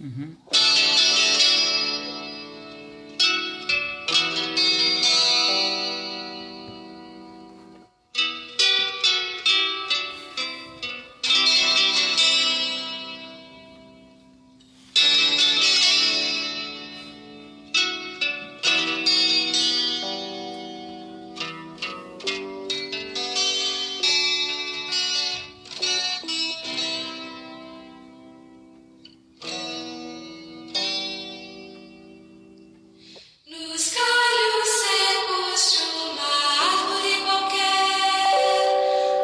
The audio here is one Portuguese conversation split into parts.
Uhum. Nos galhos secos de uma árvore qualquer,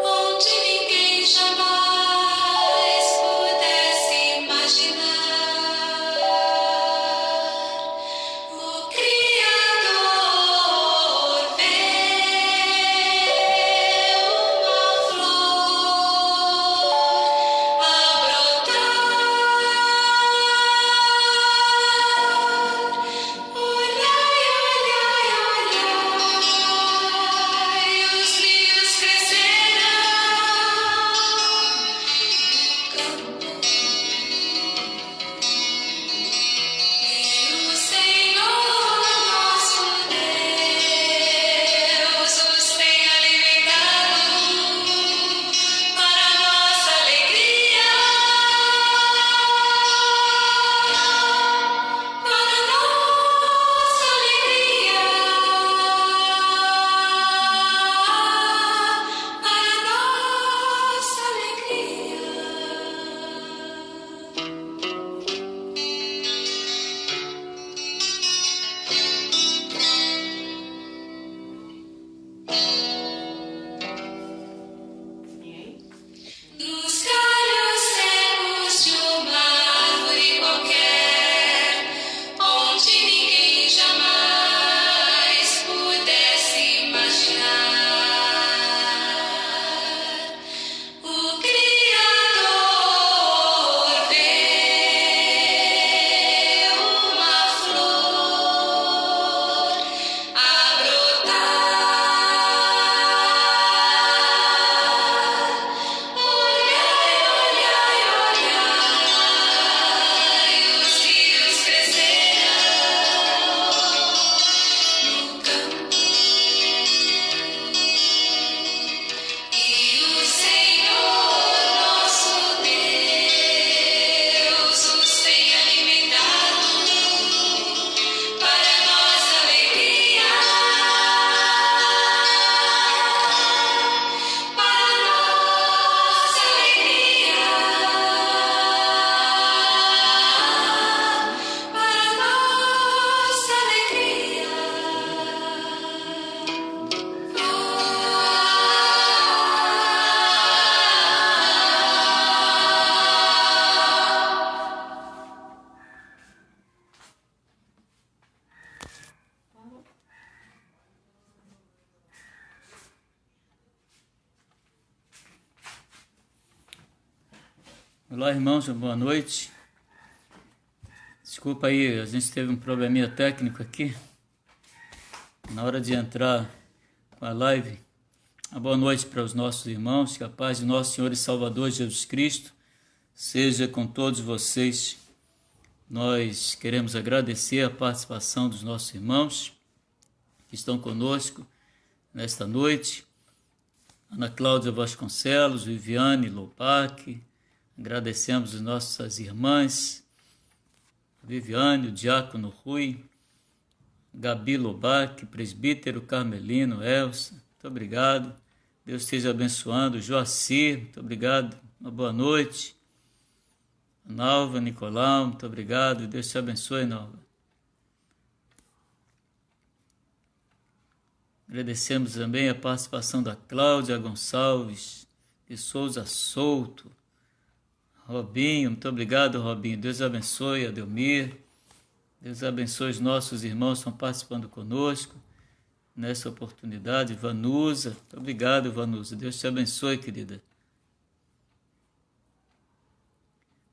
onde ninguém jamais pudesse imaginar, o Criador vê uma flor a brotar. Olhai, olhai, olhai, os lírios crescerão no campo, e o Senhor nosso Deus os tem alimentado para nossa alegria. Para nossa alegria, para nossa alegria. Nos galhos secos de uma árvore qualquer, onde ninguém jamais pudesse imaginar, o Criador vê uma flor a brotar. Olhai, olhai, olhai, os lírios crescerão no campo, e o Senhor nosso Deus os tem alimentado para nossa alegria. Para nossa alegria, para nossa alegria. Olá, irmãos, boa noite. Desculpa aí, a gente teve um probleminha técnico aqui na hora de entrar com a live. Uma boa noite para os nossos irmãos, que a paz de nosso Senhor e Salvador Jesus Cristo seja com todos vocês. Nós queremos agradecer a participação dos nossos irmãos que estão conosco nesta noite. Ana Cláudia Vasconcelos, Viviane Lopac. Agradecemos as nossas irmãs, Viviane, o Diácono Rui, Gabi Lobac, Presbítero Carmelino, Elsa, muito obrigado. Deus esteja abençoando. Joacir, muito obrigado. Uma boa noite. Nalva, Nicolau, muito obrigado. Deus te abençoe, Nalva. Agradecemos também a participação da Cláudia Gonçalves de Souza Souto. Robinho, muito obrigado, Robinho. Deus abençoe, Adelmir. Deus abençoe os nossos irmãos que estão participando conosco nessa oportunidade. Vanusa, muito obrigado, Vanusa. Deus te abençoe, querida.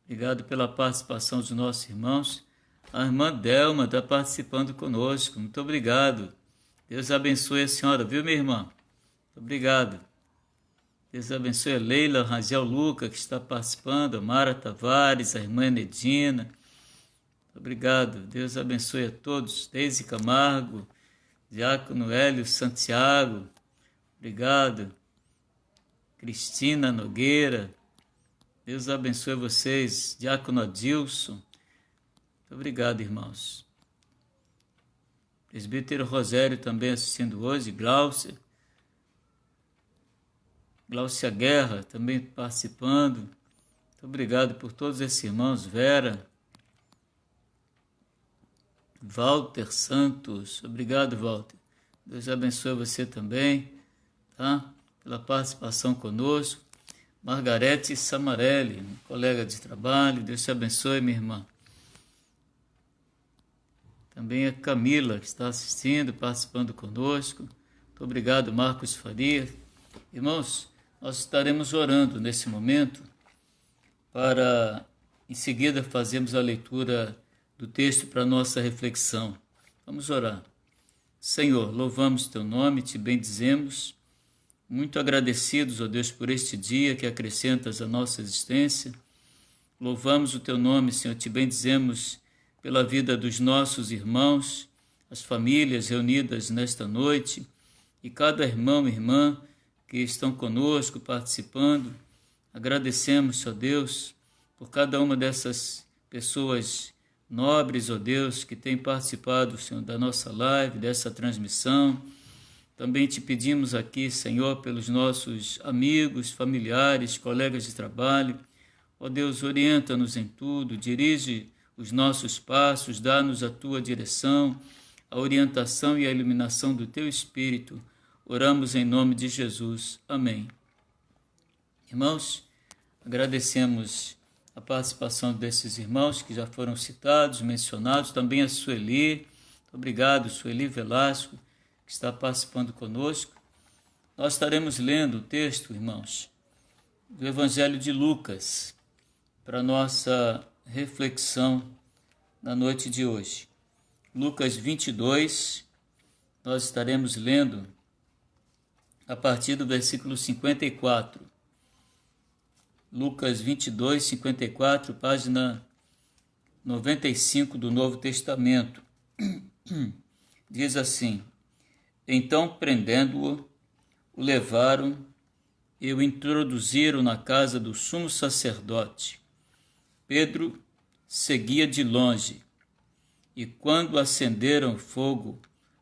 Obrigado pela participação dos nossos irmãos. A irmã Delma está participando conosco. Muito obrigado. Deus abençoe a senhora, viu, minha irmã? Muito obrigado. Deus abençoe a Leila Raziel Luca, que está participando, a Mara Tavares, a irmã Enedina, Obrigado. Deus abençoe a todos. Deise Camargo, Diácono Hélio Santiago. Obrigado. Cristina Nogueira. Deus abençoe vocês. Diácono Adilson. Muito obrigado, irmãos. Presbítero Rosério também assistindo hoje. Glaucia Guerra também participando. Muito obrigado por todos esses irmãos. Vera. Walter Santos. Obrigado, Walter. Deus abençoe você também, tá? Pela participação conosco. Margarete Samarelli, colega de trabalho. Deus te abençoe, minha irmã. Também a Camila, que está assistindo, participando conosco. Muito obrigado, Marcos Faria. Irmãos, nós estaremos orando nesse momento para, em seguida, fazermos a leitura do texto para a nossa reflexão. Vamos orar. Senhor, louvamos teu nome, te bendizemos, muito agradecidos, ó Deus, por este dia que acrescentas à nossa existência. Louvamos o teu nome, Senhor, te bendizemos pela vida dos nossos irmãos, as famílias reunidas nesta noite, e cada irmão e irmã que estão conosco, participando. Agradecemos, ó Deus, por cada uma dessas pessoas nobres, ó Deus, que têm participado, Senhor, da nossa live, dessa transmissão. Também te pedimos aqui, Senhor, pelos nossos amigos, familiares, colegas de trabalho. Ó Deus, orienta-nos em tudo, dirige os nossos passos, dá-nos a tua direção, a orientação e a iluminação do teu Espírito. Oramos em nome de Jesus. Amém. Irmãos, agradecemos a participação desses irmãos que já foram citados, mencionados, também a Sueli. Obrigado, Sueli Velasco, que está participando conosco. Nós estaremos lendo o texto, irmãos, do Evangelho de Lucas, para nossa reflexão na noite de hoje. Lucas 22, nós estaremos lendo a partir do versículo 54. Lucas 22, 54, página 95 do Novo Testamento. Diz assim: Então, prendendo-o, o levaram e o introduziram na casa do sumo sacerdote. Pedro seguia de longe, e quando acenderam fogo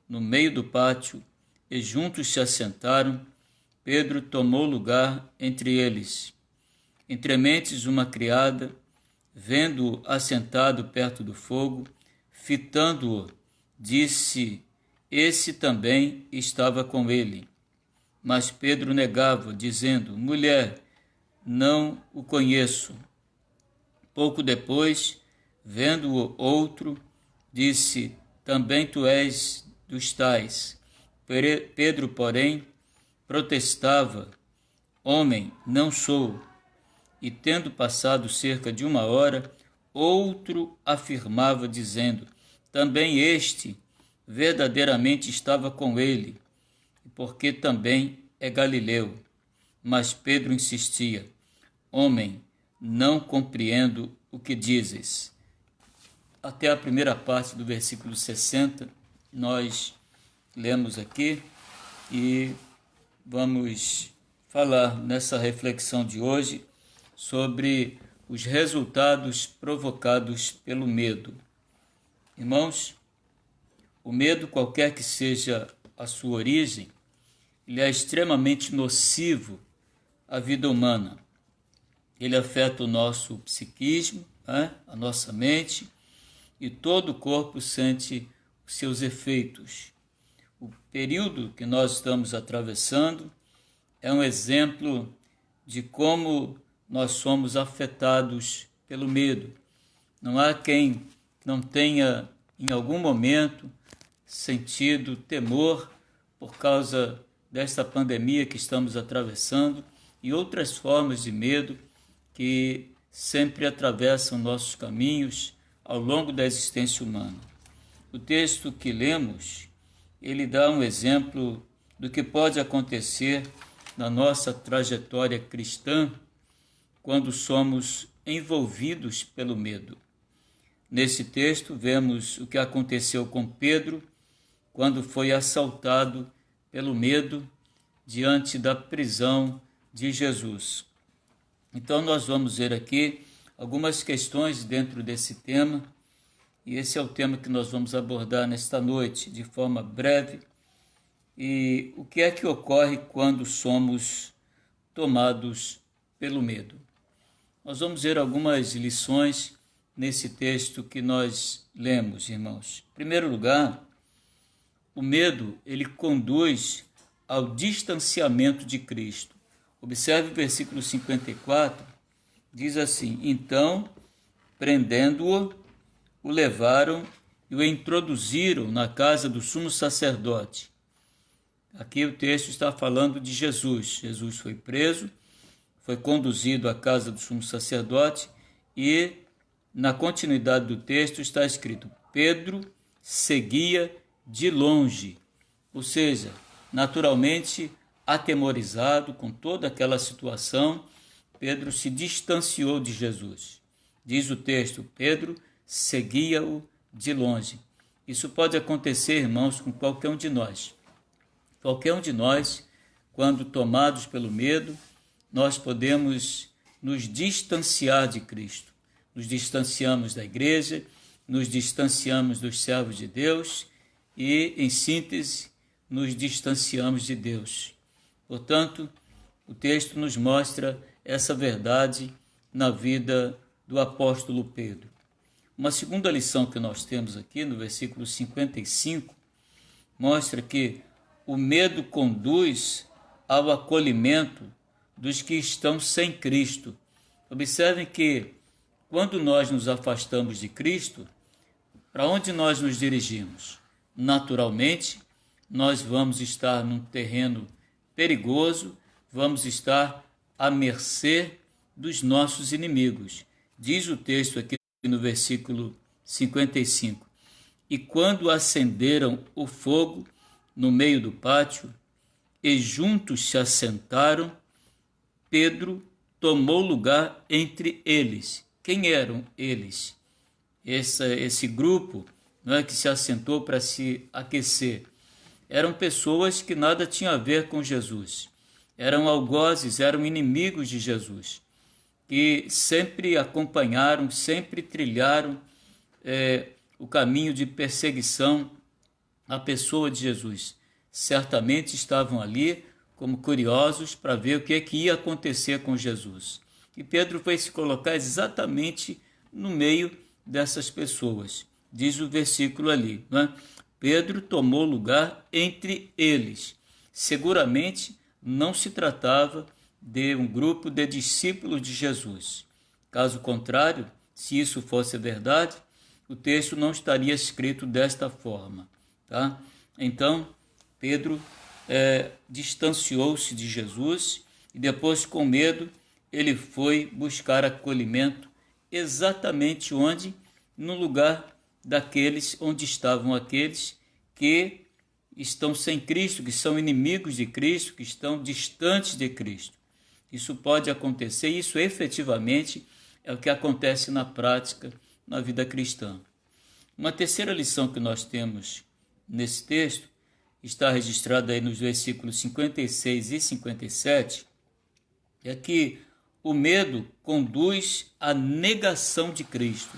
no meio do pátio e juntos se assentaram, Pedro tomou lugar entre eles. Entrementes uma criada, vendo-o assentado perto do fogo, fitando-o, disse: Esse também estava com ele. Mas Pedro negava, dizendo: Mulher, não o conheço. Pouco depois, vendo-o outro, disse: Também tu és dos tais. Pedro, porém, protestava: Homem, não sou. E tendo passado cerca de 1 hora, outro afirmava, dizendo: Também este verdadeiramente estava com ele, porque também é galileu. Mas Pedro insistia: Homem, não compreendo o que dizes. Até a primeira parte do versículo 60, nós lemos aqui e vamos falar nessa reflexão de hoje sobre os resultados provocados pelo medo. Irmãos, o medo, qualquer que seja a sua origem, ele é extremamente nocivo à vida humana. Ele afeta o nosso psiquismo, a nossa mente, e todo o corpo sente os seus efeitos. O período que nós estamos atravessando é um exemplo de como nós somos afetados pelo medo. Não há quem não tenha, em algum momento, sentido temor por causa desta pandemia que estamos atravessando e outras formas de medo que sempre atravessam nossos caminhos ao longo da existência humana. O texto que lemos, ele dá um exemplo do que pode acontecer na nossa trajetória cristã quando somos envolvidos pelo medo. nesse texto, vemos o que aconteceu com Pedro quando foi assaltado pelo medo diante da prisão de Jesus. Então nós vamos ver aqui algumas questões dentro desse tema, e esse é o tema que nós vamos abordar nesta noite, de forma breve. E o que é que ocorre quando somos tomados pelo medo? Nós vamos ver algumas lições nesse texto que nós lemos, irmãos. Em primeiro lugar, o medo, ele conduz ao distanciamento de Cristo. Observe o versículo 54, diz assim: então, prendendo-o, o levaram e o introduziram na casa do sumo sacerdote. Aqui o texto está falando de Jesus. Jesus foi preso, foi conduzido à casa do sumo sacerdote e, na continuidade do texto, está escrito: Pedro seguia de longe, ou seja, naturalmente atemorizado com toda aquela situação, Pedro se distanciou de Jesus. Diz o texto: Pedro seguia-o de longe. Isso pode acontecer, irmãos, com qualquer um de nós. Qualquer um de nós, quando tomados pelo medo, nós podemos nos distanciar de Cristo. Nos distanciamos da igreja, nos distanciamos dos servos de Deus e, em síntese, nos distanciamos de Deus. Portanto, o texto nos mostra essa verdade na vida do apóstolo Pedro. Uma segunda lição que nós temos aqui no versículo 55 mostra que o medo conduz ao acolhimento dos que estão sem Cristo. Observem que quando nós nos afastamos de Cristo, para onde nós nos dirigimos? Naturalmente, nós vamos estar num terreno perigoso, vamos estar à mercê dos nossos inimigos. Diz o texto aqui no versículo 55: e quando acenderam o fogo no meio do pátio e juntos se assentaram, Pedro tomou lugar entre eles. Quem eram eles? Esse grupo, não é, que se assentou para se aquecer. Eram pessoas que nada tinham a ver com Jesus. Eram algozes, eram inimigos de Jesus, que sempre acompanharam, sempre trilharam o caminho de perseguição à pessoa de Jesus. Certamente estavam ali como curiosos para ver o que ia acontecer com Jesus. E Pedro foi se colocar exatamente no meio dessas pessoas. Diz o versículo ali, não é? Pedro tomou lugar entre eles. Seguramente não se tratava de um grupo de discípulos de Jesus. Caso contrário, se isso fosse verdade, o texto não estaria escrito desta forma, tá? Então, Pedro distanciou-se de Jesus e depois, com medo, ele foi buscar acolhimento exatamente onde? No lugar daqueles onde estavam aqueles que estão sem Cristo, que são inimigos de Cristo, que estão distantes de Cristo. Isso pode acontecer, isso efetivamente é o que acontece na prática, na vida cristã. Uma terceira lição que nós temos nesse texto está registrada aí nos versículos 56 e 57, é que o medo conduz à negação de Cristo.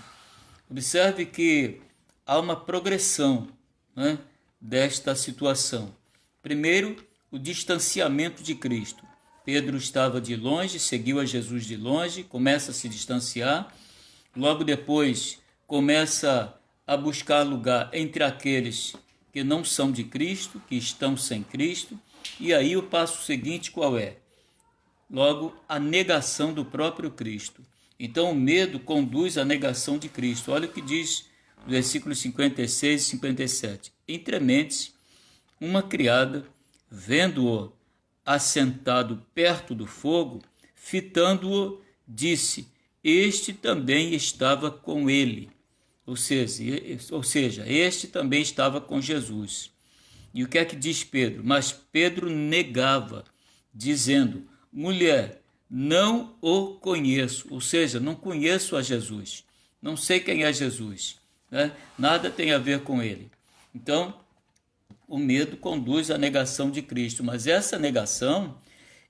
Observe que há uma progressão, né, desta situação. Primeiro, o distanciamento de Cristo. Pedro estava de longe, seguiu a Jesus de longe, começa a se distanciar, logo depois começa a buscar lugar entre aqueles que não são de Cristo, que estão sem Cristo, e aí o passo seguinte qual é? Logo, a negação do próprio Cristo. Então, o medo conduz à negação de Cristo. Olha o que diz no versículos 56 e 57. Entre mentes, uma criada, vendo-o assentado perto do fogo, fitando-o, disse: este também estava com ele. Ou seja, este também estava com Jesus. E o que é que diz Pedro? Mas Pedro negava, dizendo: mulher, não o conheço. Ou seja, não conheço a Jesus. não sei quem é Jesus, né? Nada tem a ver com ele. Então, o medo conduz à negação de Cristo, mas essa negação,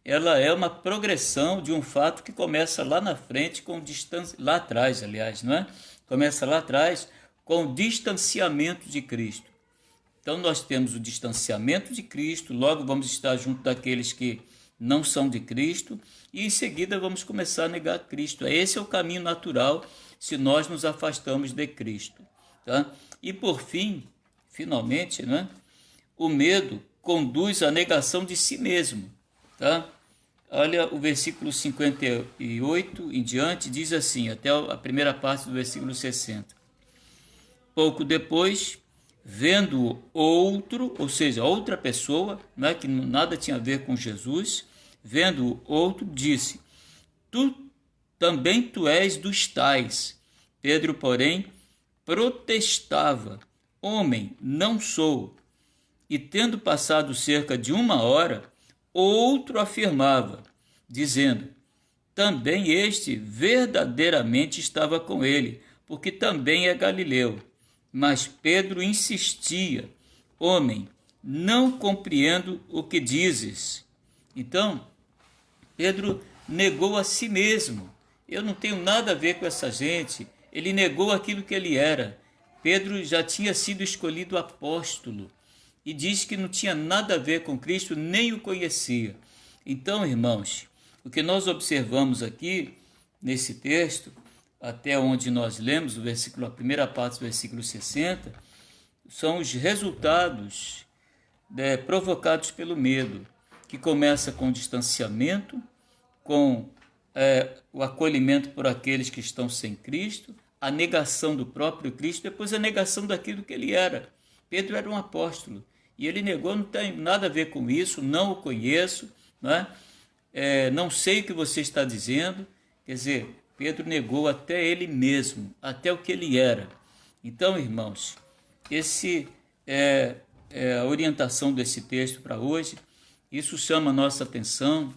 ela é uma progressão de um fato que começa lá na frente, lá atrás, aliás, não é? Começa lá atrás com o distanciamento de Cristo. Então nós temos o distanciamento de Cristo, logo vamos estar junto daqueles que não são de Cristo, e em seguida vamos começar a negar Cristo. Esse é o caminho natural se nós nos afastamos de Cristo. Tá? E por fim, finalmente, né, o medo conduz à negação de si mesmo. Tá? Olha o versículo 58 em diante, diz assim, até a primeira parte do versículo 60. Pouco depois, vendo outro, ou seja, outra pessoa, né, que nada tinha a ver com Jesus, vendo outro, disse, também tu és dos tais. Pedro, porém, protestava, homem, não sou. E tendo passado cerca de 1 hora, outro afirmava, dizendo, também este verdadeiramente estava com ele, porque também é galileu. Mas Pedro insistia, homem, não compreendo o que dizes. Então, Pedro negou a si mesmo. Eu não tenho nada a ver com essa gente. Ele negou aquilo que ele era. Pedro já tinha sido escolhido apóstolo e diz que não tinha nada a ver com Cristo, nem o conhecia. Então, irmãos, o que nós observamos aqui nesse texto, até onde nós lemos a primeira parte do versículo 60, são os resultados provocados pelo medo, que começa com o distanciamento, com o acolhimento por aqueles que estão sem Cristo, a negação do próprio Cristo, depois a negação daquilo que ele era. Pedro era um apóstolo, e ele negou, não tem nada a ver com isso, não o conheço, não sei o que você está dizendo. Quer dizer, Pedro negou até ele mesmo, até o que ele era. Então, irmãos, esse é a orientação desse texto para hoje. Isso chama a nossa atenção,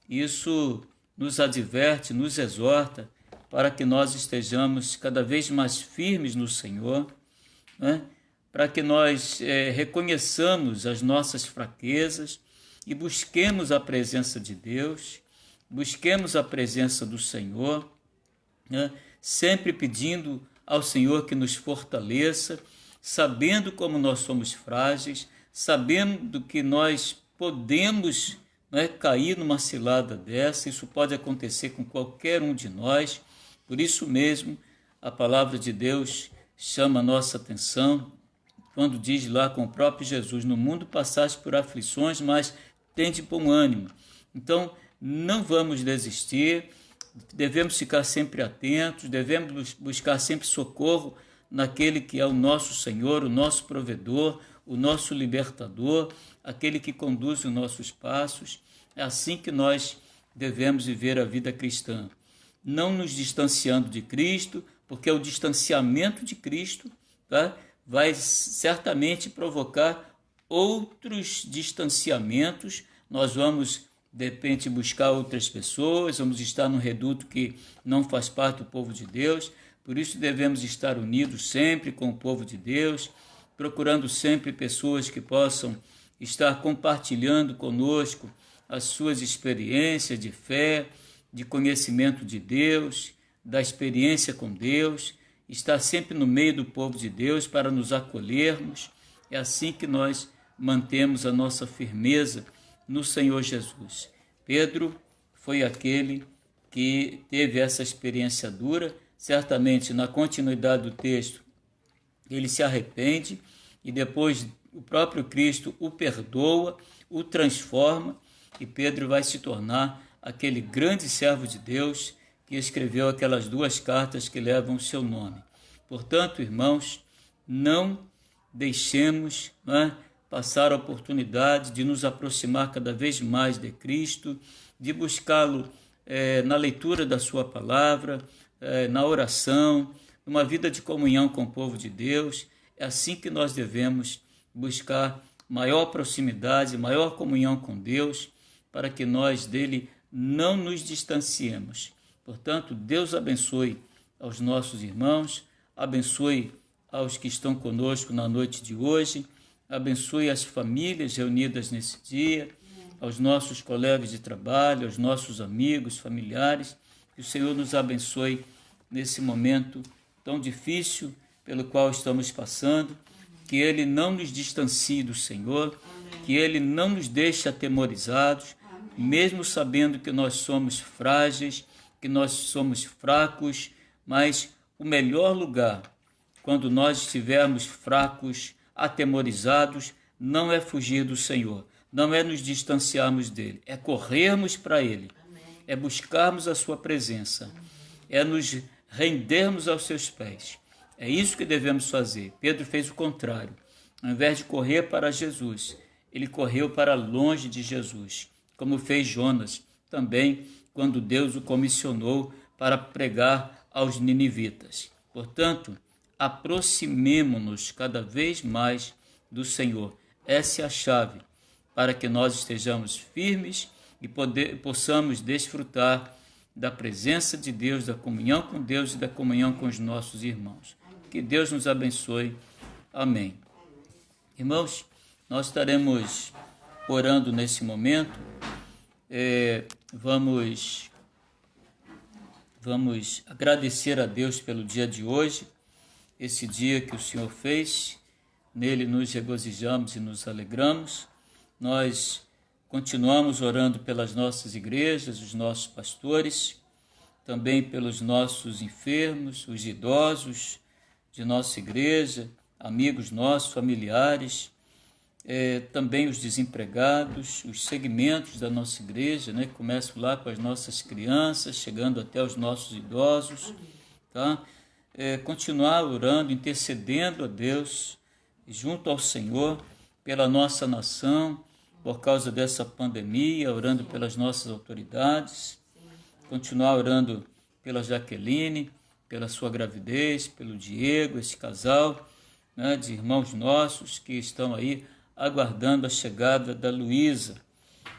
isso nos adverte, nos exorta, para que nós estejamos cada vez mais firmes no Senhor, né? Para que nós reconheçamos as nossas fraquezas e busquemos a presença de Deus, busquemos a presença do Senhor, né? Sempre pedindo ao Senhor que nos fortaleça, sabendo como nós somos frágeis, sabendo que nós podemos cair numa cilada dessa. Isso pode acontecer com qualquer um de nós. Por isso mesmo, a palavra de Deus chama a nossa atenção, quando diz lá com o próprio Jesus, no mundo passaste por aflições, mas tende bom ânimo. Então, não vamos desistir, devemos ficar sempre atentos, devemos buscar sempre socorro naquele que é o nosso Senhor, o nosso provedor, o nosso libertador, aquele que conduz os nossos passos. É assim que nós devemos viver a vida cristã, não nos distanciando de Cristo, porque o distanciamento de Cristo, vai certamente provocar outros distanciamentos. Nós vamos, de repente, buscar outras pessoas, vamos estar num reduto que não faz parte do povo de Deus. Por isso devemos estar unidos sempre com o povo de Deus, procurando sempre pessoas que possam estar compartilhando conosco as suas experiências de fé, de conhecimento de Deus, da experiência com Deus, estar sempre no meio do povo de Deus para nos acolhermos. É assim que nós mantemos a nossa firmeza no Senhor Jesus. Pedro foi aquele que teve essa experiência dura. Certamente, na continuidade do texto, ele se arrepende e depois o próprio Cristo o perdoa, o transforma, e Pedro vai se tornar aquele grande servo de Deus que escreveu aquelas 2 cartas que levam o seu nome. Portanto, irmãos, não deixemos passar a oportunidade de nos aproximar cada vez mais de Cristo, de buscá-lo na leitura da sua palavra, na oração, numa vida de comunhão com o povo de Deus. É assim que nós devemos buscar maior proximidade, maior comunhão com Deus, para que nós dele não nos distanciemos. Portanto, Deus abençoe aos nossos irmãos, abençoe aos que estão conosco na noite de hoje, abençoe as famílias reunidas nesse dia, aos nossos colegas de trabalho, aos nossos amigos, familiares, que o Senhor nos abençoe nesse momento tão difícil pelo qual estamos passando, que Ele não nos distancie do Senhor, que Ele não nos deixe atemorizados, mesmo sabendo que nós somos frágeis, que nós somos fracos, mas o melhor lugar, quando nós estivermos fracos, atemorizados, não é fugir do Senhor, não é nos distanciarmos dEle, é corrermos para Ele, é buscarmos a sua presença, é nos rendermos aos seus pés. É isso que devemos fazer. Pedro fez o contrário. Ao invés de correr para Jesus, ele correu para longe de Jesus, como fez Jonas também, quando Deus o comissionou para pregar aos ninivitas. Portanto, aproximemo-nos cada vez mais do Senhor. Essa é a chave para que nós estejamos firmes e possamos desfrutar da presença de Deus, da comunhão com Deus e da comunhão com os nossos irmãos. Que Deus nos abençoe. Amém. Irmãos, nós estaremos orando nesse momento. Vamos agradecer a Deus pelo dia de hoje, esse dia que o Senhor fez. Nele nos regozijamos e nos alegramos. Nós continuamos orando pelas nossas igrejas, os nossos pastores, também pelos nossos enfermos, os idosos de nossa igreja, amigos nossos, familiares, também os desempregados, os segmentos da nossa igreja, né? Começo lá com as nossas crianças, chegando até os nossos idosos, tá? Continuar orando, intercedendo a Deus, junto ao Senhor, pela nossa nação, por causa dessa pandemia, orando pelas nossas autoridades, continuar orando pela Jaqueline, pela sua gravidez, pelo Diego, esse casal, né, de irmãos nossos que estão aí aguardando a chegada da Luísa.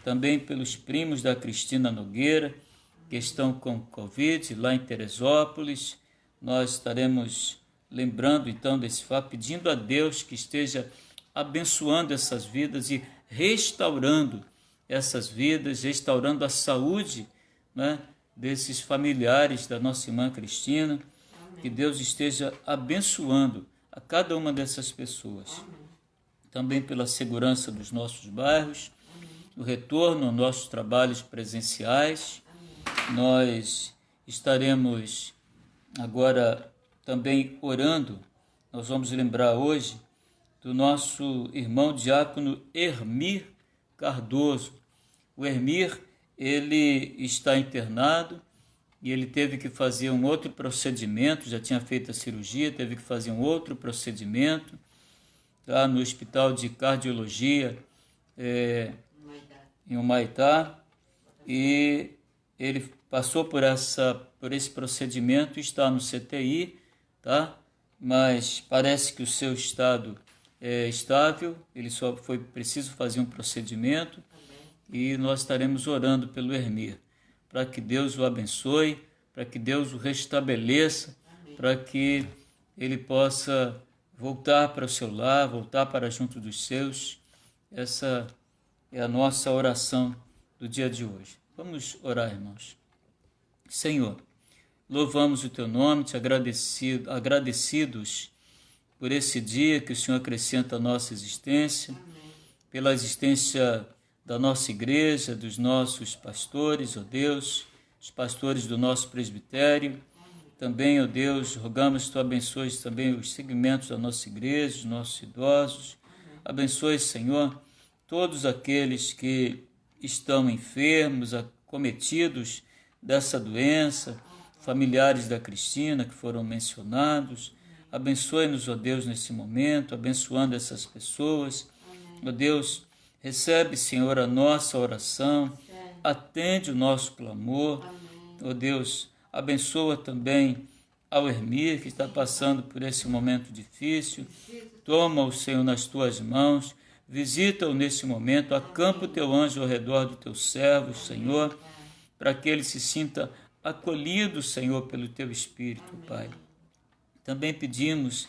Também pelos primos da Cristina Nogueira, que estão com Covid lá em Teresópolis. Nós estaremos lembrando então desse fato, pedindo a Deus que esteja abençoando essas vidas e restaurando essas vidas, restaurando a saúde, né, desses familiares da nossa irmã Cristina. Amém. Que Deus esteja abençoando a cada uma dessas pessoas. Amém. Também pela segurança dos nossos bairros, o retorno aos nossos trabalhos presenciais. Amém. Nós estaremos agora também orando. Nós vamos lembrar hoje do nosso irmão diácono Hermir Cardoso. O Hermir, ele está internado e ele teve que fazer um outro procedimento, já tinha feito a cirurgia, teve que fazer um outro procedimento, tá, no Hospital de Cardiologia em Humaitá, e ele passou por esse procedimento, está no CTI, tá? Mas parece que o seu estado é estável, ele só foi preciso fazer um procedimento, e nós estaremos orando pelo Hermir, para que Deus o abençoe, para que Deus o restabeleça, para que ele possa voltar para o seu lar, voltar para junto dos seus. Essa é a nossa oração do dia de hoje. Vamos orar, irmãos. Senhor, louvamos o teu nome, te agradecidos por esse dia que o Senhor acrescenta à nossa existência, pela existência da nossa igreja, dos nossos pastores, ó Deus, os pastores do nosso presbitério. Também, ó Deus, rogamos que tu abençoes também os segmentos da nossa igreja, os nossos idosos. Abençoe, Senhor, todos aqueles que estão enfermos, acometidos dessa doença, familiares da Cristina que foram mencionados. Abençoe-nos, ó Deus, nesse momento, abençoando essas pessoas. Ó Deus, recebe, Senhor, a nossa oração, atende o nosso clamor. Ó Deus, abençoa também ao Hermir, que está passando por esse momento difícil. Toma-o, Senhor, nas tuas mãos, visita-o nesse momento, acampa o teu anjo ao redor do teu servo, Senhor, para que ele se sinta acolhidos, Senhor, pelo Teu Espírito, Pai. Também pedimos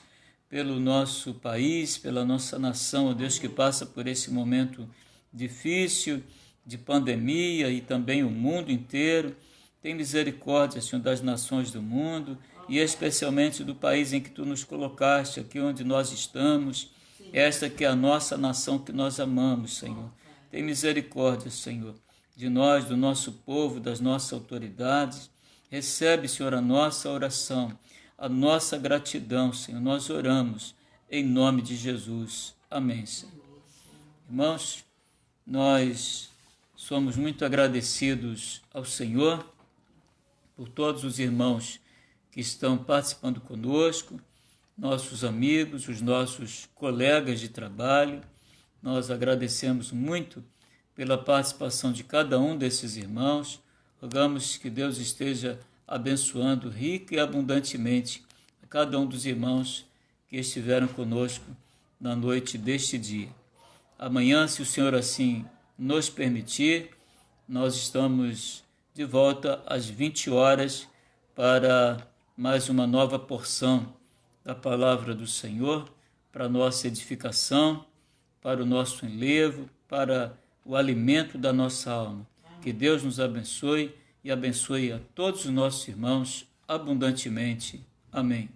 pelo nosso país, pela nossa nação, ó Deus, que passa por esse momento difícil de pandemia e também o mundo inteiro. Tem misericórdia, Senhor, das nações do mundo e especialmente do país em que Tu nos colocaste, aqui onde nós estamos, esta que é a nossa nação que nós amamos, Senhor. Tem misericórdia, Senhor, de nós, do nosso povo, das nossas autoridades. Recebe, Senhor, a nossa oração, a nossa gratidão, Senhor. Nós oramos em nome de Jesus. Amém, Senhor. Irmãos, nós somos muito agradecidos ao Senhor por todos os irmãos que estão participando conosco, nossos amigos, os nossos colegas de trabalho. Nós agradecemos muito pela participação de cada um desses irmãos. Rogamos que Deus esteja abençoando rica e abundantemente a cada um dos irmãos que estiveram conosco na noite deste dia. Amanhã, se o Senhor assim nos permitir, nós estamos de volta às 20 horas para mais uma nova porção da palavra do Senhor, para a nossa edificação, para o nosso enlevo, para o alimento da nossa alma. Que Deus nos abençoe e abençoe a todos os nossos irmãos abundantemente. Amém.